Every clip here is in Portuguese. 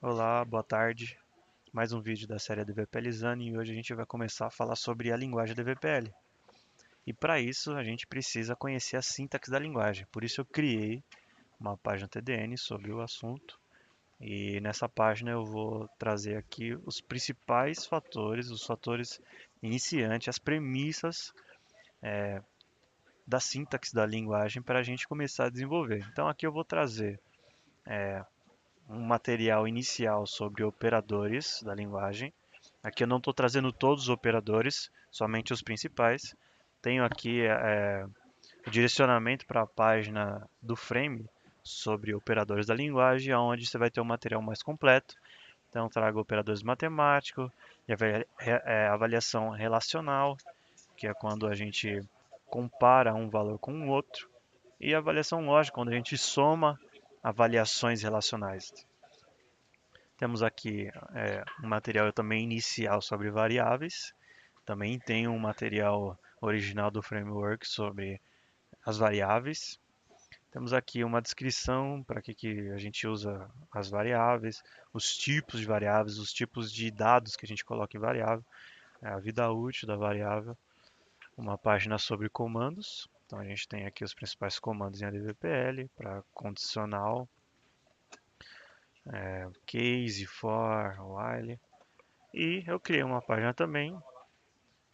Olá, boa tarde. Mais um vídeo da série DVPLizando e hoje a gente vai começar a falar sobre a linguagem DVPL. E para isso a gente precisa conhecer a sintaxe da linguagem. Por isso eu criei uma página TDN sobre o assunto. E nessa página eu vou trazer aqui os principais fatores, os fatores iniciantes, as premissas da sintaxe da linguagem para a gente começar a desenvolver. Então aqui eu vou trazer um material inicial sobre operadores da linguagem. Aqui eu não estou trazendo todos os operadores, somente os principais. Tenho aqui o direcionamento para a página do Frame sobre operadores da linguagem, onde você vai ter um material mais completo. Então, trago operadores matemáticos, e avaliação relacional, que é quando a gente compara um valor com o outro, e avaliação lógica, quando a gente soma avaliações relacionais. Temos aqui um material também inicial sobre variáveis. Também tem um material original do framework sobre as variáveis. Temos aqui uma descrição para que a gente usa as variáveis, os tipos de variáveis, os tipos de dados que a gente coloca em variável, a vida útil da variável. Uma página sobre comandos. Então a gente tem aqui os principais comandos em ADVPL para condicional, case, for, while. E eu criei uma página também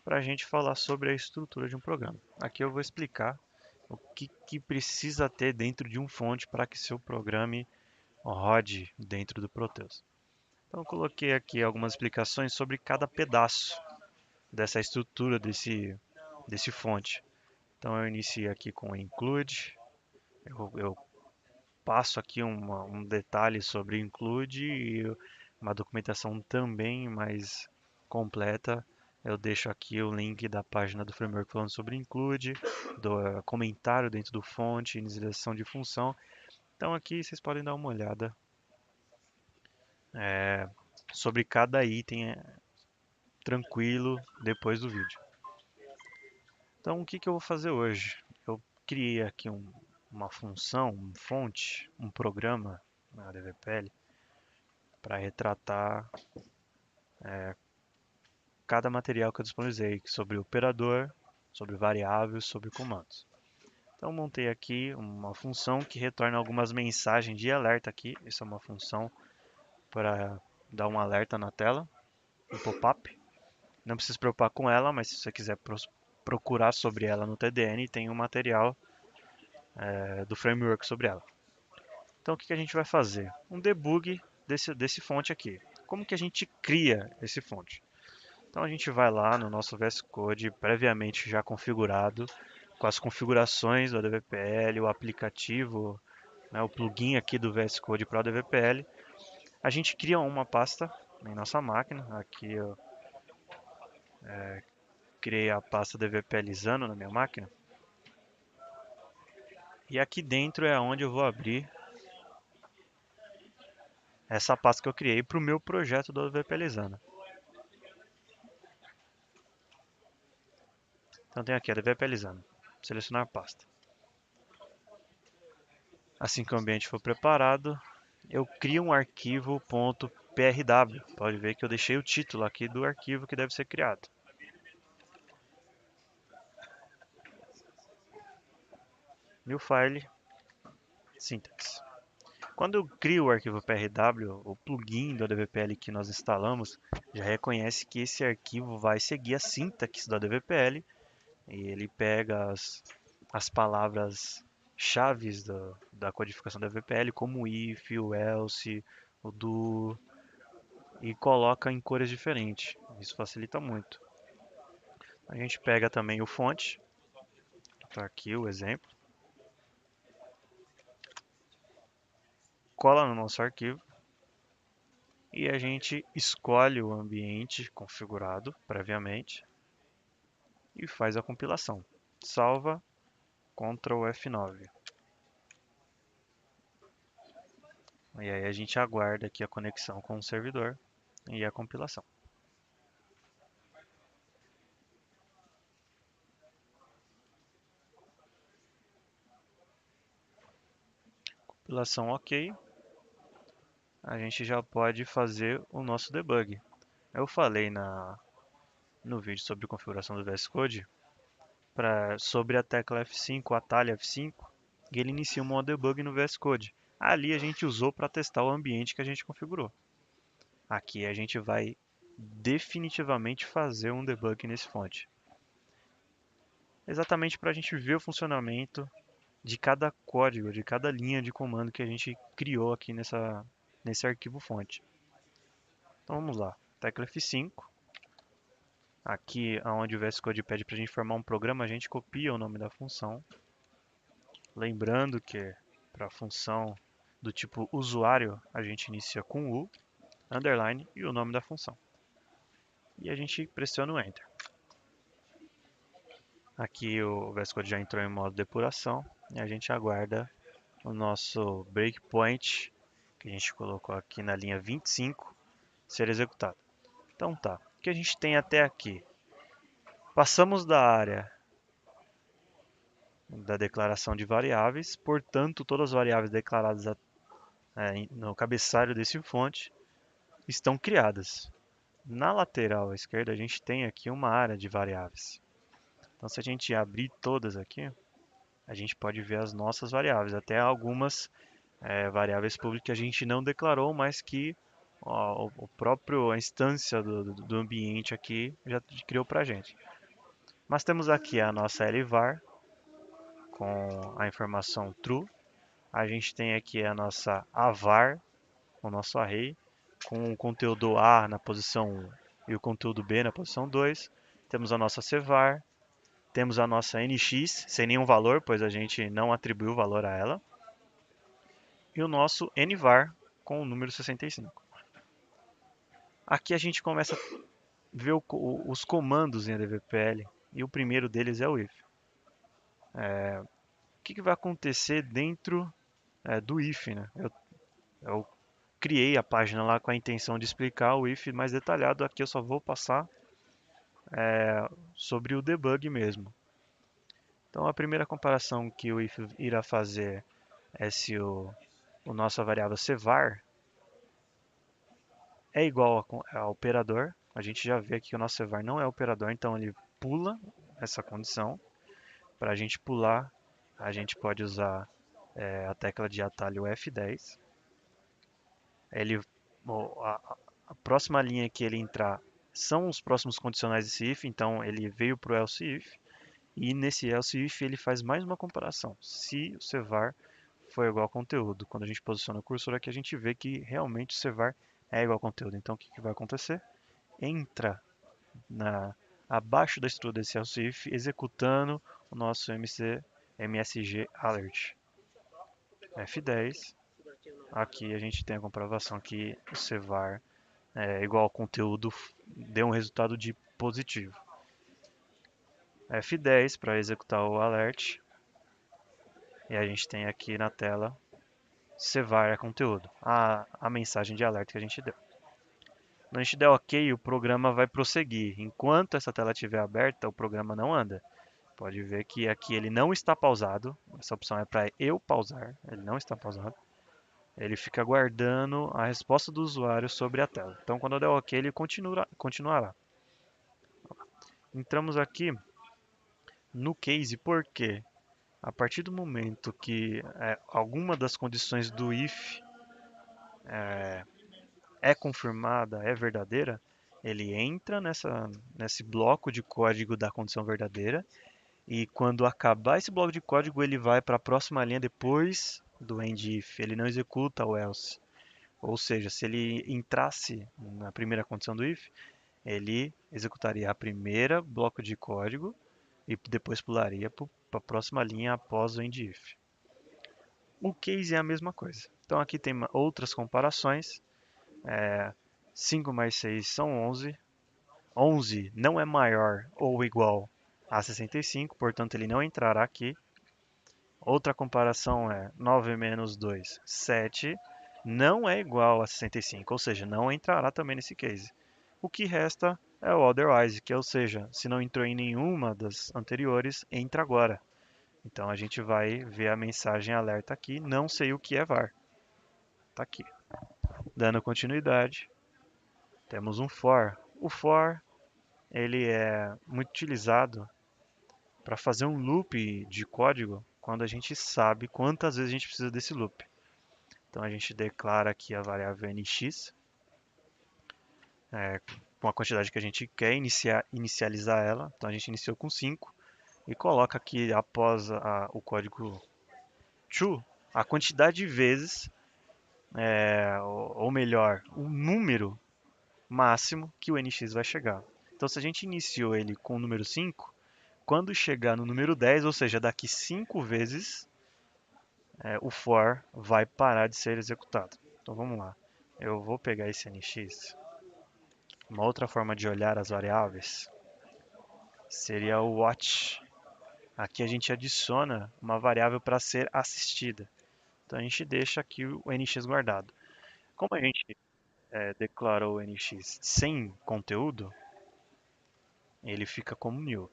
para a gente falar sobre a estrutura de um programa. Aqui eu vou explicar o que precisa ter dentro de um fonte para que seu programa rode dentro do Proteus. Então eu coloquei aqui algumas explicações sobre cada pedaço dessa estrutura desse fonte. Então eu inicio aqui com include, eu passo aqui um detalhe sobre include e uma documentação também mais completa. Eu deixo aqui o link da página do framework falando sobre include, do comentário dentro do fonte, inicialização de função. Então aqui vocês podem dar uma olhada sobre cada item tranquilo depois do vídeo. Então o que eu vou fazer hoje? Eu criei aqui uma função, um fonte, um programa na DVPL para retratar cada material que eu disponibilizei sobre operador, sobre variáveis, sobre comandos. Então montei aqui uma função que retorna algumas mensagens de alerta aqui. Essa é uma função para dar um alerta na tela, um pop-up. Não precisa se preocupar com ela, mas se você quiser procurar sobre ela no TDN, tem um material do framework sobre ela. Então o que a gente vai fazer? Um debug desse fonte aqui. Como que a gente cria esse fonte? Então a gente vai lá no nosso VS Code previamente já configurado, com as configurações do ADVPL, o aplicativo, né, o plugin aqui do VS Code para o ADVPL. A gente cria uma pasta em nossa máquina. Aqui eu criei a pasta DVPLizando na minha máquina. E aqui dentro é onde eu vou abrir essa pasta que eu criei para o meu projeto do ADVPLizando. Então tem aqui a DVPLizando. Selecionar pasta. Assim que o ambiente for preparado, eu crio um arquivo .prw. Pode ver que eu deixei o título aqui do arquivo que deve ser criado. New file, syntax. Quando eu crio o arquivo PRW, o plugin do ADVPL que nós instalamos já reconhece que esse arquivo vai seguir a sintaxe do ADVPL e ele pega as palavras chaves da codificação do ADVPL, como o if, o else, o do, e coloca em cores diferentes. Isso facilita muito. A gente pega também o fonte, está aqui o exemplo, cola no nosso arquivo e a gente escolhe o ambiente configurado previamente e faz a compilação. Salva, Ctrl F9. E aí a gente aguarda aqui a conexão com o servidor e a compilação. Compilação ok. a gente já pode fazer o nosso debug. Eu falei no vídeo sobre configuração do VS Code sobre a tecla F5, o atalho F5, e ele inicia um modo debug no VS Code. Ali a gente usou para testar o ambiente que a gente configurou. Aqui a gente vai definitivamente fazer um debug nesse fonte. Exatamente para a gente ver o funcionamento de cada código, de cada linha de comando que a gente criou aqui nesse arquivo fonte. Então vamos lá, tecla F5. Aqui onde o VS Code pede para a gente formar um programa, a gente copia o nome da função. Lembrando que para a função do tipo usuário, a gente inicia com U, underline e o nome da função. E a gente pressiona o Enter. Aqui o VS Code já entrou em modo depuração e a gente aguarda o nosso breakpoint, que a gente colocou aqui na linha 25, ser executado. Então tá, o que a gente tem até aqui? Passamos da área da declaração de variáveis, portanto todas as variáveis declaradas no cabeçalho desse fonte estão criadas. Na lateral à esquerda a gente tem aqui uma área de variáveis. Então se a gente abrir todas aqui, a gente pode ver as nossas variáveis, até algumas variáveis públicas que a gente não declarou, mas que o próprio a instância do ambiente aqui já criou para a gente. Mas temos aqui a nossa LVAR com a informação true. A gente tem aqui a nossa AVAR, o nosso array, com o conteúdo A na posição 1 e o conteúdo B na posição 2. Temos a nossa CVAR, temos a nossa NX, sem nenhum valor, pois a gente não atribuiu valor a ela. E o nosso NVAR, com o número 65. Aqui a gente começa a ver os comandos em ADVPL, e o primeiro deles é o if. O que vai acontecer dentro do if, né? Eu criei a página lá com a intenção de explicar o if mais detalhado, aqui eu só vou passar sobre o debug mesmo. Então a primeira comparação que o if irá fazer é se o nossa variável cvar é igual a operador. A gente já vê aqui que o nosso cvar não é operador, então ele pula essa condição. Para a gente pular, a gente pode usar a tecla de atalho F10. Ele, a próxima linha que ele entrar são os próximos condicionais desse if, então ele veio para o else if. E nesse else if ele faz mais uma comparação. Se o cvar for igual ao conteúdo, quando a gente posiciona o cursor aqui, a gente vê que realmente o cvar é igual ao conteúdo. Então o que vai acontecer? Entra abaixo da estrutura desse else if, executando o nosso MSG alert. F10. Aqui a gente tem a comprovação que o cvar é igual ao conteúdo deu um resultado de positivo. F10 para executar o alert. E a gente tem aqui na tela cvar é conteúdo, a mensagem de alerta que a gente deu. Quando a gente der OK, o programa vai prosseguir. Enquanto essa tela estiver aberta, o programa não anda. Pode ver que aqui ele não está pausado. Essa opção é para eu pausar. Ele não está pausado. Ele fica guardando a resposta do usuário sobre a tela. Então, quando eu der OK, ele continuará. Entramos aqui no case, por quê? A partir do momento que alguma das condições do if é confirmada, é verdadeira, ele entra nesse bloco de código da condição verdadeira e quando acabar esse bloco de código ele vai para a próxima linha depois do end if, ele não executa o else. Ou seja, se ele entrasse na primeira condição do if, ele executaria a primeira bloco de código e depois pularia para a próxima linha após o end if. O case é a mesma coisa. Então aqui tem outras comparações. 5 mais 6 são 11. 11 não é maior ou igual a 65, portanto ele não entrará aqui. Outra comparação é 9 menos 2, 7, não é igual a 65, ou seja, não entrará também nesse case. O que resta é o otherwise, que ou seja, se não entrou em nenhuma das anteriores, entra agora. Então a gente vai ver a mensagem alerta aqui, não sei o que é var. Está aqui. Dando continuidade, temos um for. O for ele é muito utilizado para fazer um loop de código quando a gente sabe quantas vezes a gente precisa desse loop. Então a gente declara aqui a variável nx, com a quantidade que a gente quer inicializar ela. Então a gente iniciou com 5 e coloca aqui após o código to a quantidade de vezes, ou melhor, o número máximo que o nx vai chegar. Então se a gente iniciou ele com o número 5, quando chegar no número 10, ou seja, daqui 5 vezes, o for vai parar de ser executado. Então vamos lá. Eu vou pegar esse nx. Uma outra forma de olhar as variáveis seria o watch. Aqui a gente adiciona uma variável para ser assistida. Então a gente deixa aqui o nx guardado. Como a gente declarou o nx sem conteúdo, ele fica como new.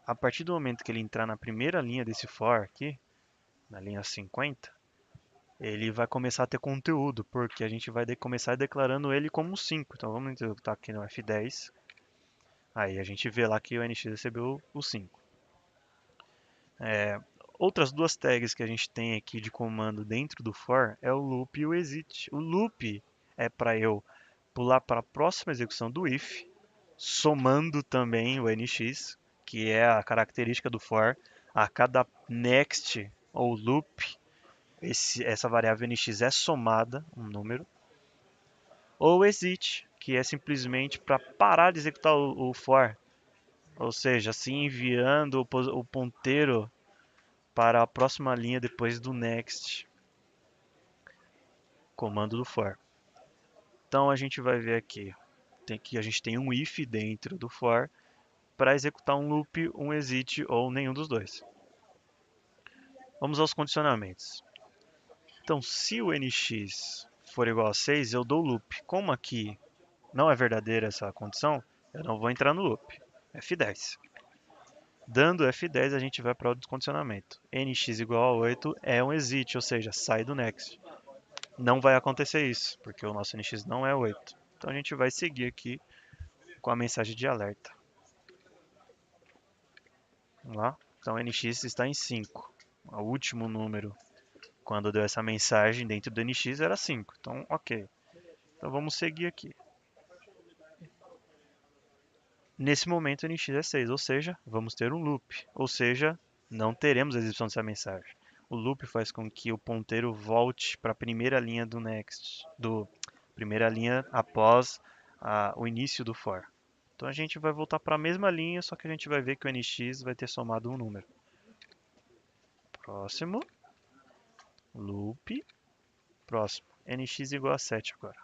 A partir do momento que ele entrar na primeira linha desse for aqui, na linha 50, ele vai começar a ter conteúdo, porque a gente vai começar declarando ele como 5. Então vamos executar aqui no F10. Aí a gente vê lá que o NX recebeu o 5. Outras duas tags que a gente tem aqui de comando dentro do for é o loop e o exit. O loop é para eu pular para a próxima execução do if, somando também o NX, que é a característica do for. A cada next ou loop, essa variável nx é somada, um número. Ou exit, que é simplesmente para parar de executar o for, ou seja, assim enviando o ponteiro para a próxima linha depois do next, comando do for. Então a gente vai ver aqui que a gente tem um if dentro do for para executar um loop, um exit ou nenhum dos dois. Vamos aos condicionamentos. Então, se o nx for igual a 6, eu dou loop. Como aqui não é verdadeira essa condição, eu não vou entrar no loop. F10. Dando F10, a gente vai para o descondicionamento. Nx igual a 8 é um exit, ou seja, sai do next. Não vai acontecer isso, porque o nosso nx não é 8. Então a gente vai seguir aqui com a mensagem de alerta. Vamos lá. Então nx está em 5. O último número, quando deu essa mensagem dentro do nx, era 5. Então, ok. Então vamos seguir aqui. Nesse momento, nx é 6, ou seja, vamos ter um loop. Ou seja, não teremos a exibição dessa mensagem. O loop faz com que o ponteiro volte para a primeira linha do next, primeira linha após o início do for. Então a gente vai voltar para a mesma linha, só que a gente vai ver que o nx vai ter somado um número. Próximo, loop, próximo, nx igual a 7 agora.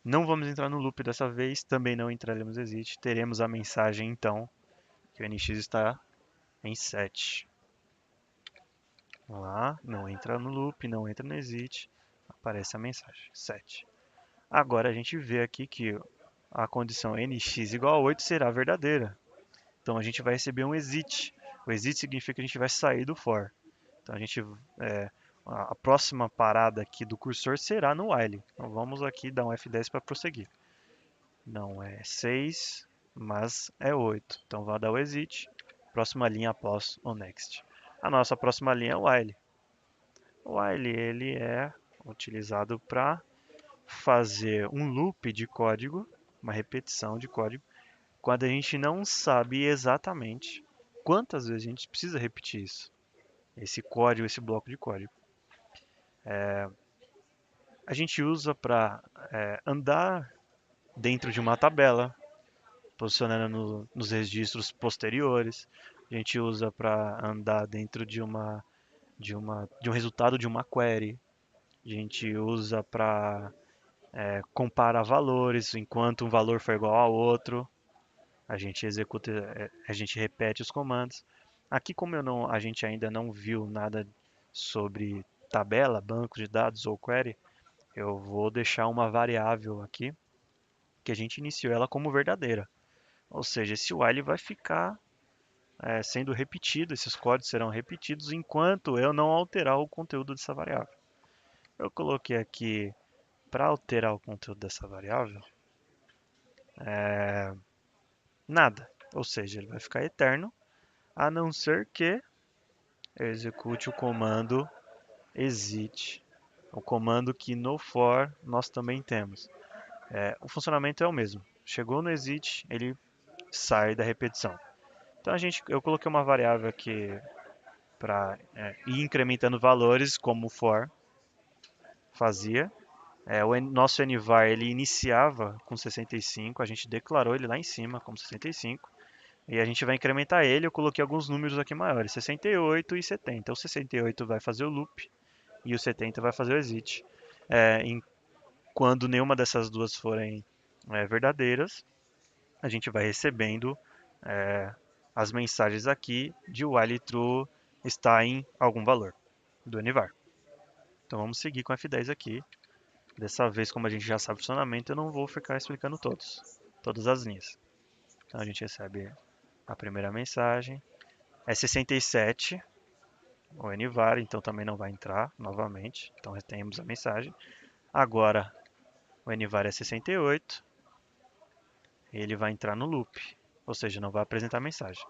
Não vamos entrar no loop dessa vez, também não entraremos no exit. Teremos a mensagem então que o nx está em 7. Vamos lá, não entra no loop, não entra no exit, aparece a mensagem 7. Agora a gente vê aqui que a condição nx igual a 8 será verdadeira. Então a gente vai receber um exit. O exit significa que a gente vai sair do for. Então a próxima parada aqui do cursor será no while. Então vamos aqui dar um F10 para prosseguir. Não é 6, mas é 8. Então vai dar o exit. Próxima linha após o next. A nossa próxima linha é o while. O while ele é utilizado para fazer um loop de código, uma repetição de código, quando a gente não sabe exatamente quantas vezes a gente precisa repetir isso, esse código, esse bloco de código. A gente usa para andar dentro de uma tabela, posicionando nos registros posteriores. A gente usa para andar dentro de um resultado de uma query. A gente usa para comparar valores, enquanto um valor for igual ao outro, a gente executa, a gente repete os comandos. Aqui, como a gente ainda não viu nada sobre tabela, banco de dados ou query, eu vou deixar uma variável aqui que a gente iniciou ela como verdadeira. Ou seja, esse while vai ficar sendo repetido, esses códigos serão repetidos enquanto eu não alterar o conteúdo dessa variável. Eu coloquei aqui para alterar o conteúdo dessa variável, nada. Ou seja, ele vai ficar eterno, a não ser que eu execute o comando exit, o comando que no for nós também temos. O funcionamento é o mesmo. Chegou no exit, ele sai da repetição. Então eu coloquei uma variável aqui para ir incrementando valores, como o for fazia. O nosso NVAR ele iniciava com 65, a gente declarou ele lá em cima como 65. E a gente vai incrementar ele, eu coloquei alguns números aqui maiores, 68 e 70. O 68 vai fazer o loop e o 70 vai fazer o exit. Quando nenhuma dessas duas forem verdadeiras, a gente vai recebendo as mensagens aqui de while true está em algum valor do NVAR. Então vamos seguir com F10 aqui. Dessa vez, como a gente já sabe o funcionamento, eu não vou ficar explicando todas as linhas. Então a gente recebe a primeira mensagem. É 67 o NVAR, então também não vai entrar novamente. Então temos a mensagem. Agora o NVAR é 68. Ele vai entrar no loop, ou seja, não vai apresentar mensagem.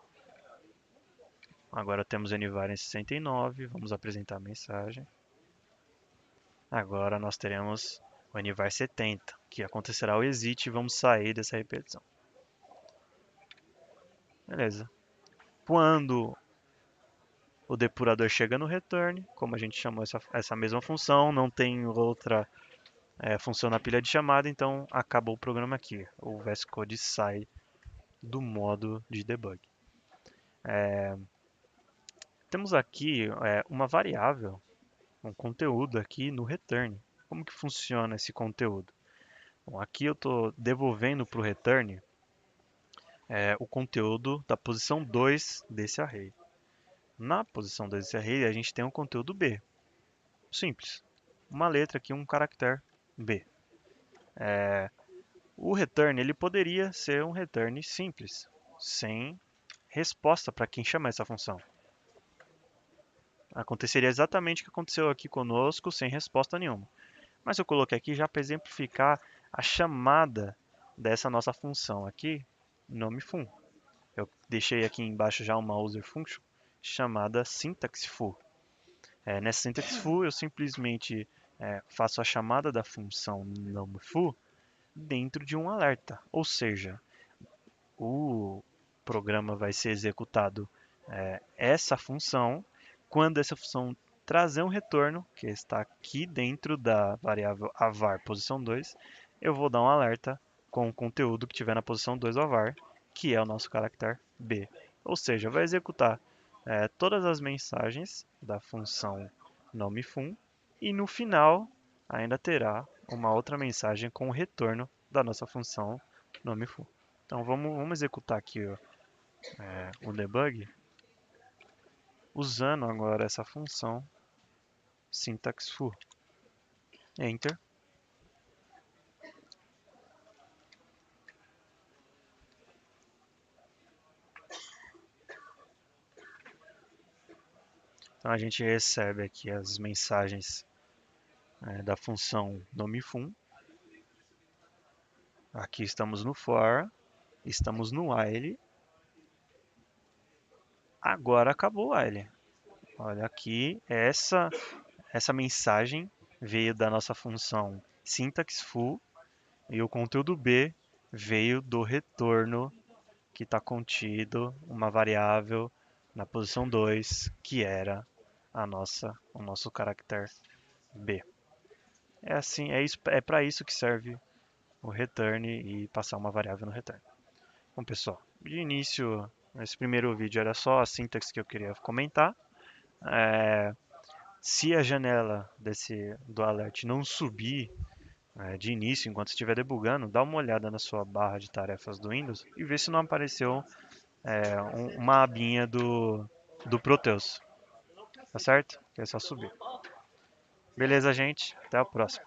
Agora temos o NVAR em 69, vamos apresentar a mensagem. Agora nós teremos o NVAR 70, que acontecerá o exit e vamos sair dessa repetição. Beleza. Quando o depurador chega no return, como a gente chamou essa mesma função, não tem outra função na pilha de chamada, então acabou o programa aqui. O VS Code sai do modo de debug. Temos aqui uma variável, um conteúdo aqui no return. Como que funciona esse conteúdo? Bom, aqui eu estou devolvendo para o return o conteúdo da posição 2 desse array. Na posição 2 desse array, a gente tem um conteúdo B. Simples. Uma letra aqui, um caractere B. O return ele poderia ser um return simples, sem resposta para quem chama essa função. Aconteceria exatamente o que aconteceu aqui conosco, sem resposta nenhuma. Mas eu coloquei aqui já para exemplificar a chamada dessa nossa função aqui, nomeFun. Eu deixei aqui embaixo já uma user function chamada syntaxFoo. Nessa syntaxFoo eu simplesmente faço a chamada da função nomeFoo dentro de um alerta, ou seja, o programa vai ser executado essa função quando essa função trazer um retorno, que está aqui dentro da variável avar posição 2, eu vou dar um alerta com o conteúdo que tiver na posição 2 do avar, que é o nosso caractere B. Ou seja, vai executar todas as mensagens da função nomeFun e no final ainda terá uma outra mensagem com o retorno da nossa função nomeFun. Então vamos executar aqui o debug usando agora essa função syntaxFoo. Enter. Então a gente recebe aqui as mensagens da função nomeFun. Aqui estamos no for, estamos no while. Agora acabou o while. Olha aqui, essa mensagem veio da nossa função syntaxFoo e o conteúdo B veio do retorno que está contido uma variável na posição 2, que era o nosso caractere B. É assim, é para isso que serve o return e passar uma variável no return. Bom, pessoal, de início, esse primeiro vídeo era só a sintaxe que eu queria comentar. Se a janela do alert não subir de início, enquanto estiver debugando, dá uma olhada na sua barra de tarefas do Windows e vê se não apareceu uma abinha do Proteus. Tá certo? Que é só subir. Beleza, gente? Até a próxima.